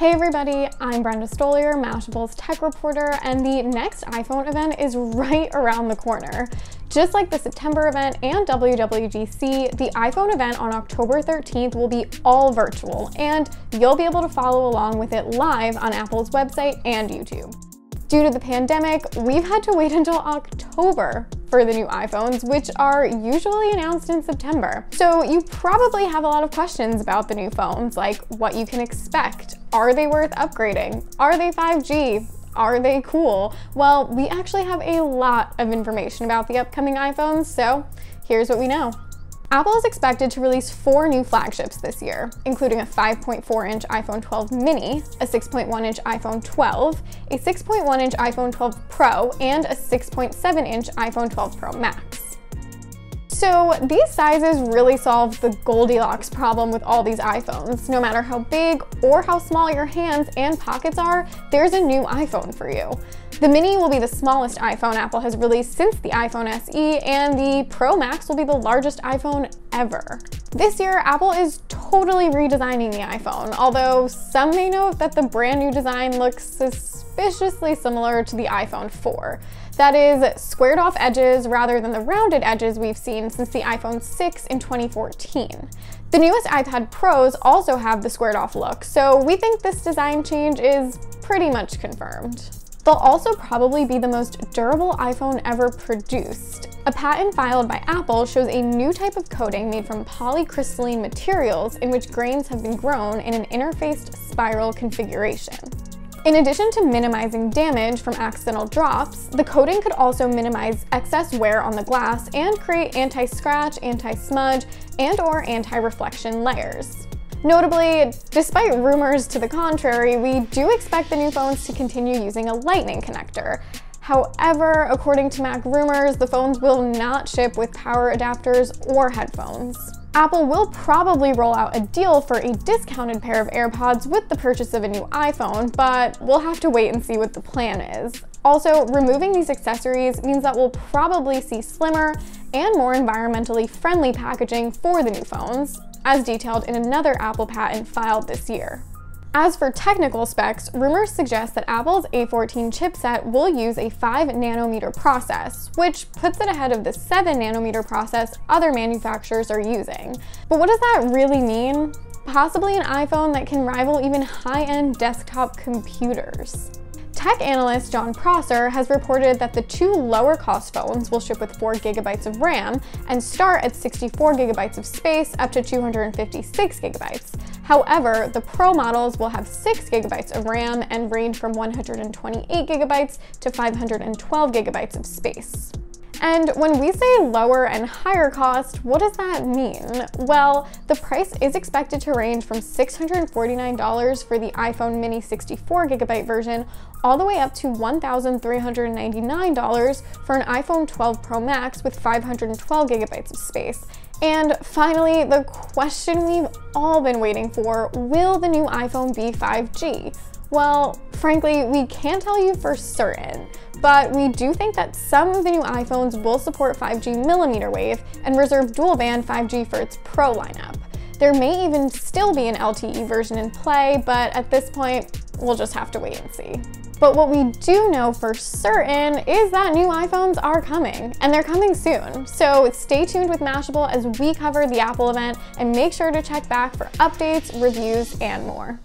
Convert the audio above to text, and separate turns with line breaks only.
Hey everybody, I'm Brenda Stolier, Mashable's tech reporter, and the next iPhone event is right around the corner. Just like the September event and WWDC, the iPhone event on October 13th will be all virtual, and you'll be able to follow along with it live on Apple's website and YouTube. Due to the pandemic, we've had to wait until October for the new iPhones, which are usually announced in September. So you probably have a lot of questions about the new phones, like what you can expect. Are they worth upgrading? Are they 5G? Are they cool? Well, we actually have a lot of information about the upcoming iPhones, so here's what we know. Apple is expected to release 4 new flagships this year, including a 5.4-inch iPhone 12 mini, a 6.1-inch iPhone 12, a 6.1-inch iPhone 12 Pro, and a 6.7-inch iPhone 12 Pro Max. So these sizes really solve the Goldilocks problem with all these iPhones. No matter how big or how small your hands and pockets are, there's a new iPhone for you. The Mini will be the smallest iPhone Apple has released since the iPhone SE, and the Pro Max will be the largest iPhone ever. This year, Apple is totally redesigning the iPhone, although some may note that the brand new design looks suspiciously similar to the iPhone 4. That is, squared off edges rather than the rounded edges we've seen since the iPhone 6 in 2014. The newest iPad Pros also have the squared off look, so we think this design change is pretty much confirmed. They'll also probably be the most durable iPhone ever produced. A patent filed by Apple shows a new type of coating made from polycrystalline materials in which grains have been grown in an interfaced spiral configuration. In addition to minimizing damage from accidental drops, the coating could also minimize excess wear on the glass and create anti-scratch, anti-smudge, and/or anti-reflection layers. Notably, despite rumors to the contrary, we do expect the new phones to continue using a Lightning connector. However, according to Mac Rumors, the phones will not ship with power adapters or headphones. Apple will probably roll out a deal for a discounted pair of AirPods with the purchase of a new iPhone, but we'll have to wait and see what the plan is. Also, removing these accessories means that we'll probably see slimmer and more environmentally friendly packaging for the new phones, as detailed in another Apple patent filed this year. As for technical specs, rumors suggest that Apple's A14 chipset will use a 5nm process, which puts it ahead of the 7nm process other manufacturers are using. But what does that really mean? Possibly an iPhone that can rival even high-end desktop computers. Tech analyst Jon Prosser has reported that the 2 lower-cost phones will ship with 4GB of RAM and start at 64GB of space up to 256GB. However, the Pro models will have 6GB of RAM and range from 128GB to 512GB of space. And when we say lower and higher cost, what does that mean? Well, the price is expected to range from $649 for the iPhone mini 64GB version all the way up to $1,399 for an iPhone 12 Pro Max with 512GB of space. And finally, the question we've all been waiting for, will the new iPhone be 5G? Well, frankly, we can't tell you for certain, but we do think that some of the new iPhones will support 5G mmWave and reserve dual-band 5G for its Pro lineup. There may even still be an LTE version in play, but at this point, we'll just have to wait and see. But what we do know for certain is that new iPhones are coming, and they're coming soon. So stay tuned with Mashable as we cover the Apple event, and make sure to check back for updates, reviews, and more.